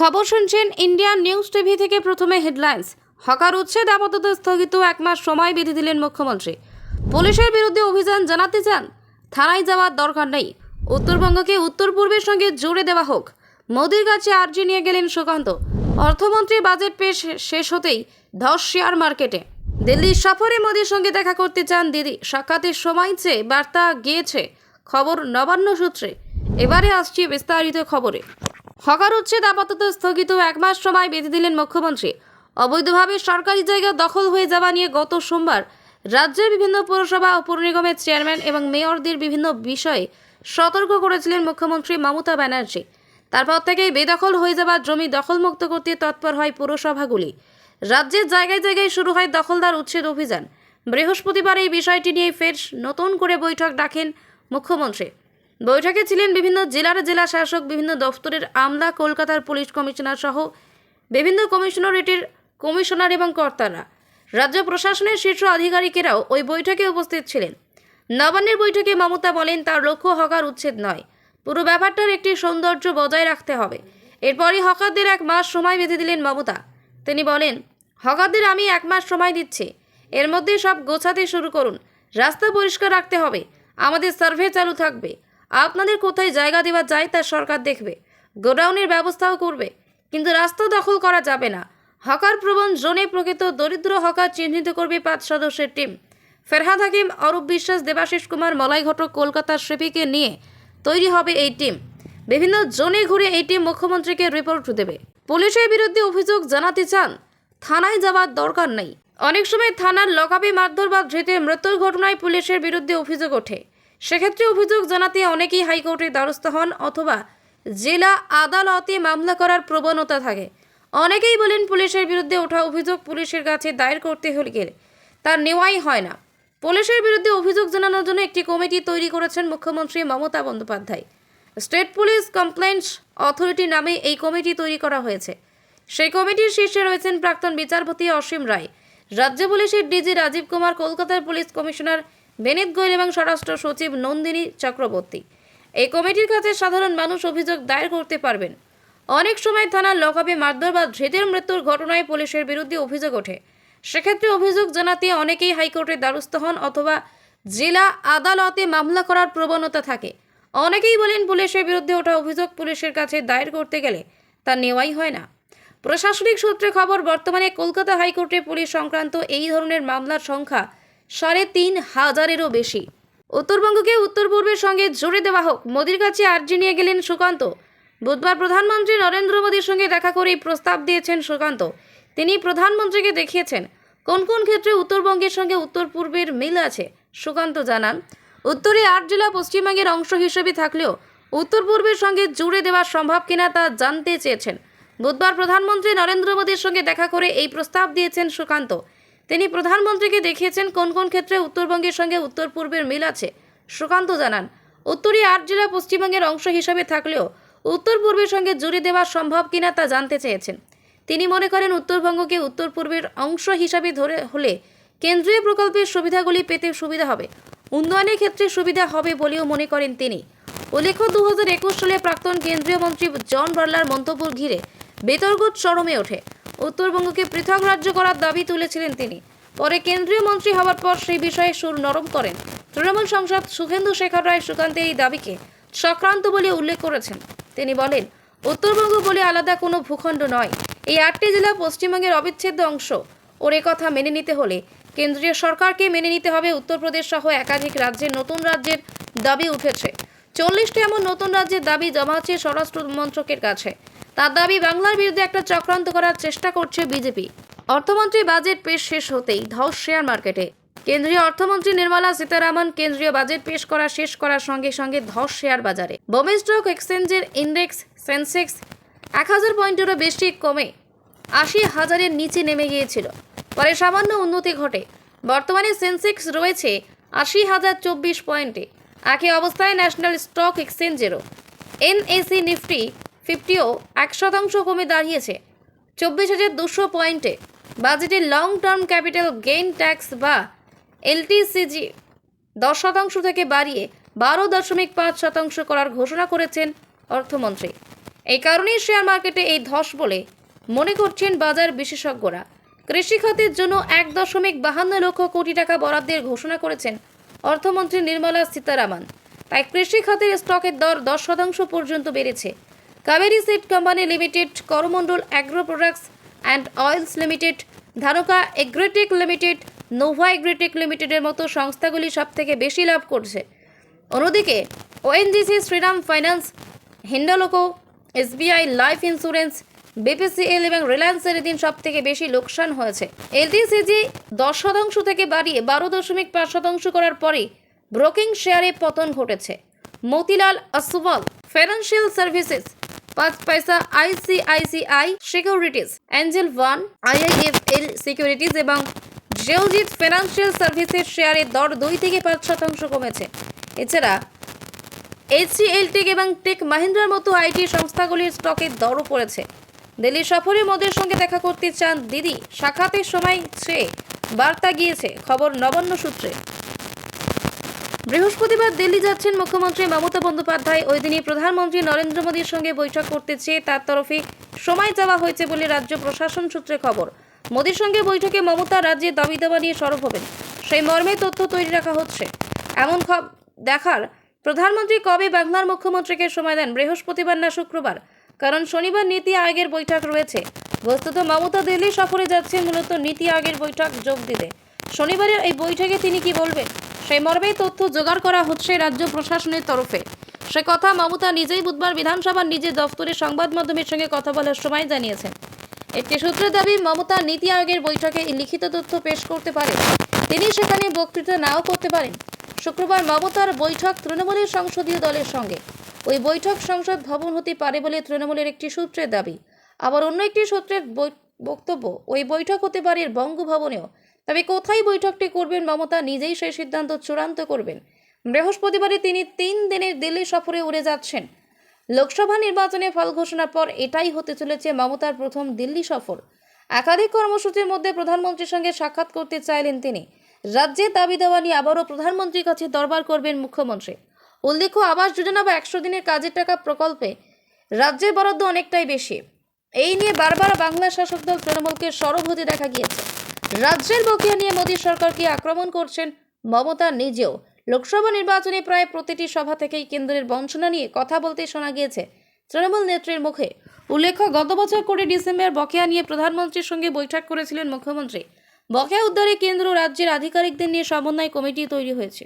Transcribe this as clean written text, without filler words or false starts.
খবর শুনছেন Indian news TV থেকে। প্রথমে হেডলাইন্স। হকার উচ্ছেদ আপাতত স্থগিত, 1 মাস সময় বেঁধে দিলেন মুখ্যমন্ত্রী। পুলিশের বিরুদ্ধে অভিযান জানাতে চান, থানায় যাওয়ার দরকার নেই। উত্তরবঙ্গকে উত্তর পূর্বের সঙ্গে জুড়ে দেওয়া হোক, মোদির কাছে আর্জি নিয়ে গেলেন সুকান্ত। অর্থমন্ত্রী বাজেট পেশ শেষ হতেই ধস শেয়ার মার্কেটে। দিল্লির সফরে মোদির সঙ্গে দেখা করতে চান দিদি, সাক্ষাতের সময় চেয়ে বার্তা গিয়েছে, খবর নবান্ন সূত্রে। এবারে আসছি বিস্তারিত খবরে। হকার উচ্ছেদ আপাতত স্থগিত, 1 মাস সময় বেঁধে দিলেন মুখ্যমন্ত্রী। অবৈধভাবে সরকারি জায়গা দখল হয়ে যাওয়া নিয়ে গত সোমবার রাজ্যের বিভিন্ন পৌরসভা ও পৌর নিগমের চেয়ারম্যান এবং মেয়রদের বিভিন্ন বিষয়ে সতর্ক করেছিলেন মুখ্যমন্ত্রী মমতা ব্যানার্জি। তারপর থেকেই বেদখল হয়ে যাওয়া জমি দখলমুক্ত করতে তৎপর হয় পৌরসভাগুলি। রাজ্যের জায়গায় জায়গায় শুরু হয় দখলদার উচ্ছেদ অভিযান। বৃহস্পতিবার এই বিষয়টি নিয়ে ফের নতুন করে বৈঠক ডাকেন মুখ্যমন্ত্রী। বৈঠকে ছিলেন বিভিন্ন জেলা শাসক, বিভিন্ন দফতরের আমলা, কলকাতার পুলিশ কমিশনার সহ বিভিন্ন কমিশনারেটের কমিশনার এবং কর্তারা। রাজ্য প্রশাসনের শীর্ষ আধিকারিকেরাও ওই বৈঠকে উপস্থিত ছিলেন। নবান্নের বৈঠকে মমতা বলেন, তার লক্ষ্য হকার উচ্ছেদ নয়, পুরো ব্যাপারটার একটি সৌন্দর্য বজায় রাখতে হবে। এরপরই হকারদের 1 মাস সময় বেঁধে দিলেন মমতা। তিনি বলেন, হকারদের আমি 1 মাস সময় দিচ্ছি, এর মধ্যে সব গোছাতে শুরু করুন। রাস্তা পরিষ্কার রাখতে হবে, আমাদের সার্ভে চালু থাকবে। আপনাদের কোথায় জায়গা দেওয়া যায় তা সরকার দেখবে, গোডাউনের ব্যবস্থাও করবে, কিন্তু রাস্তা দখল করা যাবে না। হকার প্রবণ জোনে প্রকৃত দরিদ্র হকার চিহ্নিত করবে 5 সদস্যের টিম। ফেরহাদ হাকিম, অরূপ বিশ্বাস, দেবাশিস কুমার, মলাই ঘটক, কলকাতার শিপিকে নিয়ে তৈরি হবে এই টিম। বিভিন্ন জোনে ঘুরে এই টিম মুখ্যমন্ত্রীকে রিপোর্ট দেবে। পুলিশের বিরুদ্ধে অভিযোগ জানাতে চান, থানায় যাওয়ার দরকার নেই। অনেক সময় থানার লকআপে মারধর বা ধৃতের মৃত্যুর ঘটনায় পুলিশের বিরুদ্ধে অভিযোগ ওঠে। সেক্ষেত্রে অভিযোগ জানাতে অনেকেই হাইকোর্টের দ্বারস্থ হন অথবা জেলা আদালতে মামলা করার প্রবণতা থাকে। অনেকেই বলেন, পুলিশের বিরুদ্ধে ওঠা অভিযোগ পুলিশের কাছে দায়ের করতে গেলে তার নেওয়াই হয় না। পুলিশের বিরুদ্ধে অভিযোগ জানানোর জন্য একটি কমিটি তৈরি করেছেন মুখ্যমন্ত্রী Mamata Bandyopadhyay. State police complaints authority নামে এই কমিটি তৈরি করা হয়েছে। সেই কমিটির শীর্ষে রয়েছেন প্রাক্তন বিচারপতি অসীম রায়, রাজ্য পুলিশের ডিজি রাজীব কুমার, কলকাতার পুলিশ কমিশনার বেনিত গোয়েল এবং স্বরাষ্ট্র সচিব নন্দিনী চক্রবর্তী। এই কমিটির কাছে সাধারণ মানুষ অভিযোগ দায়ের করতে পারবেন। অনেক সময় থানার লকআপে মারধর বা ধৃতের মৃত্যুর ঘটনায় পুলিশের বিরুদ্ধে অভিযোগ ওঠে। সেক্ষেত্রে অভিযোগ জানাতে অনেকেই হাইকোর্টের দ্বারস্থ হন অথবা জেলা আদালতে মামলা করার প্রবণতা থাকে। অনেকেই বলেন, পুলিশের বিরুদ্ধে ওঠা অভিযোগ পুলিশের কাছে দায়ের করতে গেলে তা নেওয়াই হয় না। প্রশাসনিক সূত্রে খবর, বর্তমানে কলকাতা হাইকোর্টে পুলিশ সংক্রান্ত এই ধরনের মামলার সংখ্যা 3,500-এরও বেশি। উত্তরবঙ্গকে উত্তর পূর্বের সঙ্গে জুড়ে দেওয়া হোক, মোদির কাছে আর্জি নিয়ে গেলেন সুকান্ত। বুধবার প্রধানমন্ত্রী নরেন্দ্র মোদির সঙ্গে দেখা করে প্রস্তাব দিয়েছেন সুকান্ত। তিনি প্রধানমন্ত্রীকে দেখিয়েছেন কোন কোন ক্ষেত্রে উত্তরবঙ্গের সঙ্গে উত্তর পূর্বের মিল আছে। সুকান্ত জানান, উত্তরে 8 জেলা পশ্চিমবঙ্গের অংশ হিসেবে থাকলেও উত্তর পূর্বের সঙ্গে জুড়ে দেওয়া সম্ভব কিনা তা জানতে চেয়েছেন। বুধবার প্রধানমন্ত্রী নরেন্দ্র মোদির সঙ্গে দেখা করে এই প্রস্তাব দিয়েছেন সুকান্ত। তিনি প্রধানমন্ত্রীকে দেখিয়েছেন কোন কোন ক্ষেত্রে উত্তরবঙ্গের সঙ্গে উত্তর পূর্বের মিল আছে। সুকান্ত জানান, উত্তরে 8 জেলা পশ্চিমবঙ্গের অংশ হিসেবে থাকলেও উত্তর পূর্বের সঙ্গে জুড়ে দেওয়া সম্ভব কিনা তা জানতে চেয়েছেন। তিনি মনে করেন, উত্তরবঙ্গকে উত্তর পূর্বের অংশ হিসাবে ধরে হলে কেন্দ্রীয় প্রকল্পের সুবিধাগুলি পেতে সুবিধা হবে, উন্নয়নের ক্ষেত্রে সুবিধা হবে বলেও মনে করেন তিনি। উল্লেখ্য, 2021 সালে প্রাক্তন কেন্দ্রীয় মন্ত্রী জন বার্লার মন্তব্য ঘিরে বিতর্ক চরমে ওঠে। উত্তরবঙ্গকে পৃথক রাজ্য করার দাবি তুলেছিলেন তিনি। পরে কেন্দ্রীয় মন্ত্রী হওয়ার পর সেই বিষয়ে সুর নরম করেন তৃণমূল সাংসদ শুভেন্দু শেখর রায়। সুকান্তের এই দাবিকে চক্রান্ত বলে উল্লেখ করেছেন। তিনি বলেন, উত্তরবঙ্গ বলে আলাদা কোনো ভূখণ্ড নয়, এই 8টি জেলা পশ্চিমবঙ্গের অবিচ্ছেদ্য অংশ। ওর কথা মেনে নিতে হলে কেন্দ্রীয় সরকারকে মেনে নিতে হবে। উত্তরপ্রদেশ সহ একাধিক রাজ্যের নতুন রাজ্যের দাবি উঠেছে। 40টি এমন নতুন রাজ্যের দাবি জমা আছে স্বরাষ্ট্র মন্ত্রকের কাছে। তার দাবি, বাংলার বিরুদ্ধে একটা চক্রান্ত করার চেষ্টা করছে বিজেপি। অর্থমন্ত্রী বাজেট পেশ শেষ হতেই ধস শেয়ার মার্কেটে। কেন্দ্রীয় অর্থমন্ত্রী নির্মলা সীতারামন কেন্দ্রীয় বাজেট পেশ করা শেষ করার সঙ্গে সঙ্গে ধস শেয়ার বাজারে। বোম্বে স্টক এক্সচেঞ্জের ইন্ডেক্স সেন্সেক্স 1000 পয়েন্টেরও বেশি কমে 80,000-এর নিচে নেমে গিয়েছিল। পরে সামান্য উন্নতি ঘটে। বর্তমানে সেন্সেক্স রয়েছে 80,024 পয়েন্টে। একই অবস্থায় ন্যাশনাল স্টক এক্সচেঞ্জেরও NSE নিফটি 50ও 1% কমে দাঁড়িয়েছে 24,200 পয়েন্টে। বাজেটে long term capital gain tax বা LTCG 10% থেকে বাড়িয়ে 12.5% করার ঘোষণা করেছেন অর্থমন্ত্রী। এই কারণেই শেয়ার মার্কেটে এই ধস বলে মনে করছেন বাজার বিশেষজ্ঞরা। কৃষি খাতের জন্য 1.52 লক্ষ কোটি টাকা বরাদ্দের ঘোষণা করেছেন অর্থমন্ত্রী নির্মলা সীতারামন। তাই কৃষি খাতের স্টকের দর 10% পর্যন্ত বেড়েছে। Kaveri seed company limited, Coromandel agro products and oils limited, Dhanuka agritech limited, Nova agritech লিমিটেডের মতো সংস্থাগুলি সবথেকে বেশি লাভ করছে। অন্যদিকে ONGC, Shriram finance, Hindalco, SBI life insurance, BPCL এবং রিলায়েন্সের দিন সবথেকে বেশি লোকসান হয়েছে। এলটিসিজি 10% থেকে বাড়িয়ে 12.5% করার পরে ব্রোকিং শেয়ারে পতন ঘটেছে। মতিলাল অসওয়াল ফাইন্যান্সিয়াল সার্ভিসেস, 5 পয়সা, ICICI securities, Angel one, IIFL securities এবং জিওজিৎ ফাইন্যান্সিয়াল সার্ভিসের শেয়ারের দর 2 থেকে 5% কমেছে। এছাড়া এইচসিএল টেক এবং টেক মাহিন্দ্রার মতো আইটি সংস্থাগুলির স্টকের দরও পড়েছে। দিল্লি সফরে মোদির সঙ্গে দেখা করতে চান দিদি, সাক্ষাতের সময় সে বার্তা গিয়েছে, খবর নবান্ন সূত্রে। বৃহস্পতিবার দিল্লি যাচ্ছেন মুখ্যমন্ত্রী মমতা বন্দ্যোপাধ্যায়। ওই দিনই প্রধানমন্ত্রী নরেন্দ্র মোদীর সঙ্গে বৈঠক করতে চেয়ে তার তরফে সময় চাওয়া হয়েছে বলে রাজ্য প্রশাসন সূত্রে খবর। মোদীর সঙ্গে বৈঠকে মমতা রাজ্যের দাবি দাবা নিয়ে সরব হবেন, সেই মর্মে তথ্য তৈরি রাখা হচ্ছে। এমন দেখার প্রধানমন্ত্রী কবে বাংলার মুখ্যমন্ত্রীকে সময় দেন, বৃহস্পতিবার না শুক্রবার? কারণ শনিবার নীতি আয়োগের বৈঠক রয়েছে। বস্তুত মমতা দিল্লি সফরে যাচ্ছেন মূলত নীতি আয়োগের বৈঠক যোগ দিতে। শনিবারের এই বৈঠকে তিনি কি বলবেন, সেই মর্মে তথ্য জোগাড় করা হচ্ছে রাজ্য প্রশাসনের তরফে। সে কথা মমতা নিজেই বুধবার বিধানসভার নিজের দফতরে সংবাদ মাধ্যমের সঙ্গে কথা বলার সময় জানিয়েছেন। একটি সূত্রের দাবি, মমতা নীতি আয়োগের বৈঠকে লিখিত তথ্য পেশ করতে পারেন, তিনি সেখানে বক্তৃতা নাও করতে পারেন। শুক্রবার মমতার বৈঠক তৃণমূলের সংসদীয় দলের সঙ্গে। ওই বৈঠক সংসদ ভবন হতে পারে বলে তৃণমূলের একটি সূত্রের দাবি। আবার অন্য একটি সূত্রের বক্তব্য, ওই বৈঠক হতে পারে বঙ্গভবনেও। তবে কোথায় বৈঠকটি করবেন মমতা নিজেই সেই সিদ্ধান্ত চূড়ান্ত করবেন। বৃহস্পতিবারে তিনি 3 দিনের দিল্লি সফরে উড়ে যাচ্ছেন। লোকসভা নির্বাচনে ফল ঘোষণার পর এটাই হতে চলেছে মমতার প্রথম দিল্লি সফর। একাধিক কর্মসূচির মধ্যে প্রধানমন্ত্রীর সঙ্গে সাক্ষাৎ করতে চাইলেন তিনি। রাজ্যের দাবি দেওয়া নিয়ে আবারও প্রধানমন্ত্রীর কাছে দরবার করবেন মুখ্যমন্ত্রী। উল্লেখ্য, আবাস যোজনা বা 100 দিনের কাজের টাকা প্রকল্পে রাজ্যের বরাদ্দ অনেকটাই বেশি। এই নিয়ে বারবার বাংলা শাসক দল তৃণমূলকে সরব হতে দেখা গিয়েছে। রাজ্যের বকেয়া নিয়ে মোদী সরকারকে আক্রমণ করছেন মমতা নিজেও। লোকসভা নির্বাচনে প্রায় প্রতিটি সভা থেকেই কেন্দ্রের বঞ্চনা নিয়ে কথা বলতে শোনা গিয়েছে তৃণমূল নেত্রীর মুখে। উল্লেখ্য, গত বছর 20 ডিসেম্বর বকেয়া নিয়ে প্রধানমন্ত্রীর সঙ্গে বৈঠক করেছিলেন মুখ্যমন্ত্রী। বকেয়া উদ্ধারে কেন্দ্র রাজ্যের আধিকারিকদের নিয়ে সমন্বয় কমিটি তৈরি হয়েছে।